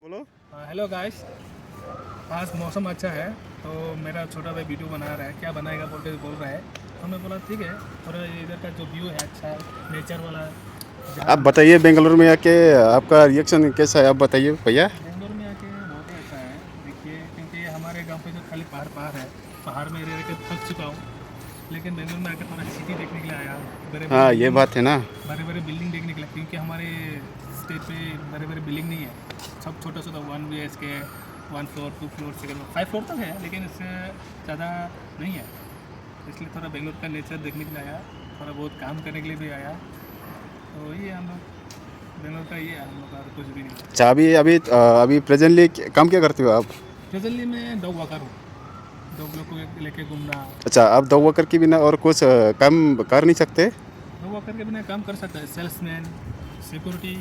बोलो। Hello guys, आज मौसम अच्छा है तो मेरा छोटा भाई वीडियो बना रहा है, क्या बनाएगा बोल रहा है। तो मैं बोला ठीक है, थोड़ा इधर का जो व्यू है अच्छा है, नेचर वाला। आप जहाँ बताइए बेंगलुरु में आके आपका रिएक्शन कैसा है, आप बताइए भैया। बेंगलोर में आके बहुत ही अच्छा है। देखिए, क्योंकि हमारे गांव पे जो खाली पहाड़ पहाड़ है, पहाड़ में रह के थक चुका हूँ। लेकिन बेंगलोर में आकर थोड़ा सिटी देखने के लिए आया, बड़े बड़े हाँ ये बिल्डिंग, बात है ना। बड़े बड़े बिल्डिंग देखने के लिए, क्योंकि हमारे स्टेट पे बड़े बड़े बिल्डिंग नहीं है। सब छोटा छोटा 1 BHK, 1 फ्लोर 2 फ्लोर 5 फ्लोर तक है, लेकिन इससे ज़्यादा नहीं है। इसलिए थोड़ा बेंगलोर का नेचर देखने के लिए आया, थोड़ा बहुत काम करने के लिए भी आया। तो वही है हम लोग, बेंगलोर का ये है हम लोग का, और कुछ भी नहीं है। अच्छा अभी अभी अभी प्रेजेंटली काम क्या करते हो आप? प्रेजेंटली मैं डॉग वॉकर हूँ, डॉग लोग को लेके घूम रहा। अच्छा आप दो वर्कर के बिना और कुछ काम कर नहीं सकते? डॉग वॉकर के बिना काम कर सकता है, सेल्समैन, सिक्योरिटी,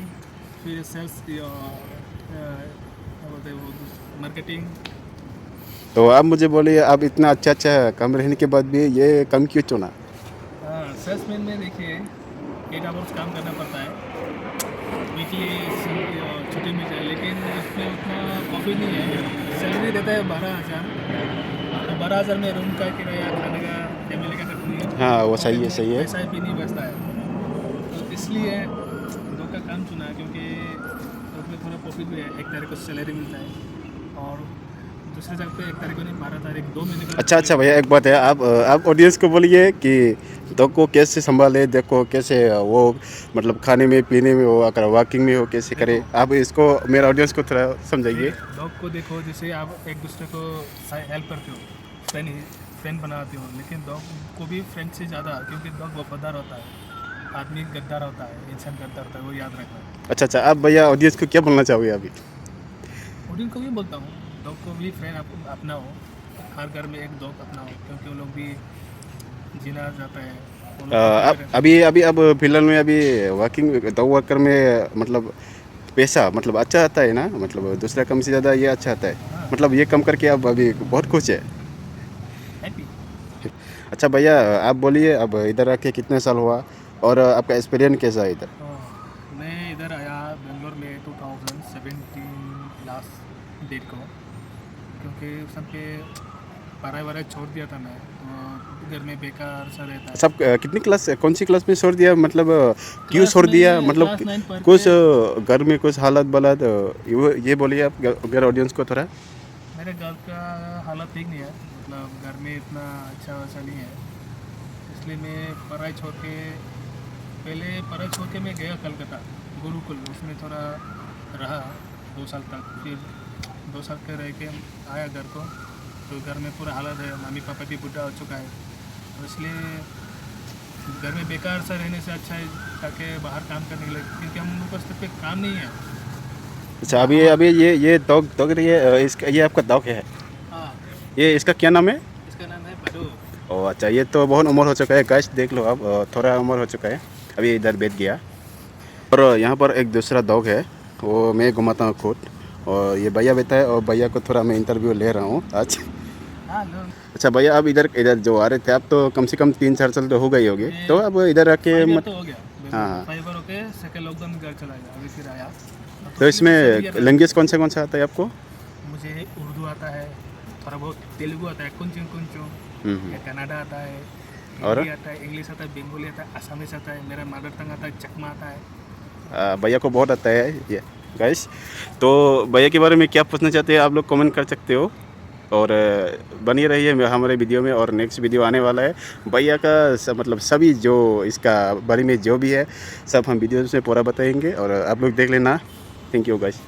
फिर सेल्स, क्या बोलते हैं वो, मार्केटिंग। तो आप मुझे बोलिए, आप इतना अच्छा अच्छा काम रहने के बाद भी ये काम क्यों चुना? हाँ, सेल्समैन में देखिए 8 आवर्स काम करना पड़ता है, वीकली छुट्टी मिल जाए, लेकिन इसमें उतना प्रॉफिट नहीं है। सैलरी देता है 12,000, तो 12,000 में रूम का किराया, खाने का, फैमिली का हाँ वो पॉकेट सही है, में सही है। पैसा भी नहीं बचता है। तो इसलिए दो का काम चुना, क्योंकि उसमें थोड़ा प्रॉफिट भी है। 1 तारीख को सैलरी मिलता है, और दूसरे जगह पे 1 तारीख को नहीं, 12 तारीख 2 महीने का अच्छा अच्छा सैलरी। भैया, एक बात है, आप ऑडियंस को बोलिए कि डॉग को कैसे संभाले, देखो कैसे वो मतलब खाने में पीने में हो, अगर वॉकिंग में हो कैसे करे, देखो आप इसको मेरा ऑडियंस को थोड़ा समझाइए। डॉग को देखो, जैसे आप एक दूसरे को हेल्प करते हो, फ्रेंड फ्रेंड बनाते हो, लेकिन डॉग को भी फ्रेंड से ज़्यादा, क्योंकि डॉग वफादार होता है, आदमी गद्दार होता है, इंसान गद्दार होता है, वो याद रखना। अच्छा अच्छा, आप भैया ऑडियंस को क्या बोलना चाहोगे अभी? उन्हीं को भी बोलता हूँ, डॉग को भी फ्रेंड अपना हो, हर घर में एक डॉग अपना हो, क्योंकि वो लोग भी जीना जाता है, वो लोग भी आप जीते रहते हैं। अभी अभी अब फिलहाल में अभी वर्किंग डॉग वर्कर में मतलब पैसा मतलब अच्छा आता है ना, मतलब दूसरा काम से ज़्यादा ये अच्छा आता है, हाँ, मतलब ये कम करके आप अभी बहुत खुश है? हैप्पी। अच्छा भैया, आप बोलिए अब इधर आके कितने साल हुआ और आपका एक्सपीरियंस कैसा है इधर? मैं इधर आया बेंगलोर में 2017 लास्ट डेट को, क्योंकि उस समय पे पढ़ाई वढ़ाई छोड़ दिया था मैं, तो घर में बेकार सा रहता है। सब कितनी क्लास, कौन सी क्लास में छोड़ दिया, मतलब क्यों क्लास छोड़ दिया, में मतलब क्लास 9 पढ़ कुछ के घर में कुछ हालत बलात, ये बोलिए आप अगर ऑडियंस को थोड़ा। मेरे घर का हालत ठीक नहीं है, मतलब घर में इतना अच्छा वैसा नहीं है। इसलिए मैं पढ़ाई छोड़ के, पहले पढ़ाई छोड़ के मैं गया कलकत्ता गुरुकुल, उसमें थोड़ा रहा 2 साल तक। फिर 2 साल के रह के आया घर को, तो घर में पूरा हालत है, मम्मी पापा भी बूढ़ा हो चुका है, तो इसलिए घर में बेकार सा रहने से अच्छा है ताकि बाहर काम करने के लिए, क्योंकि हम लोग को पे काम नहीं है। अच्छा अभी अभी ये डॉग डॉग इसका ये आपका डॉग है, हाँ, ये इसका क्या नाम है? इसका नाम है बडू। ओ अच्छा, ये तो बहुत उम्र हो चुका है गाइस, देख लो आप, थोड़ा उम्र हो चुका है, अभी इधर बैठ गया। और यहाँ पर एक दूसरा डॉग है, वो मैं घुमाता हूँ खुद, और ये भैया बैठा है, और भैया को थोड़ा मैं इंटरव्यू ले रहा हूँ आज। हाँ लोग, अच्छा भैया, अब इधर इधर जो आ रहे थे आप, तो कम से कम 3-4 साल तो हो गई होगी, तो ये अब इधर आके 5 ईयर मत। तो हो गया हाँ बेंगलोर में, हाँ, 5 ईयर होके सेकेंड लॉकडाउन में घर चला गया, अभी फिर आया। तो टोटली मैं 7 इसमें ईयर लैंग्वेज कौन सा आता है आपको? मुझे उर्दू आता है, थोड़ा बहुत तेलुगु आता है, कुंचू कुंचू, हम्म। कन्नड़ा आता है, और हिंदी आता है, इंग्लिश आता है, बंगाली आता है, आसामीस आता है, मेरा मदर टंग आता है, चकमा आता है। भैया को बहुत आता है ये गाइस। तो भैया के बारे में क्या पूछना चाहते हैं आप लोग कमेंट कर सकते हो, और बनी रहिए हमारे वीडियो में, और नेक्स्ट वीडियो आने वाला है भैया का मतलब सभी जो इसका बारे में जो भी है सब हम वीडियो में पूरा बताएंगे, और आप लोग देख लेना। Thank you guys.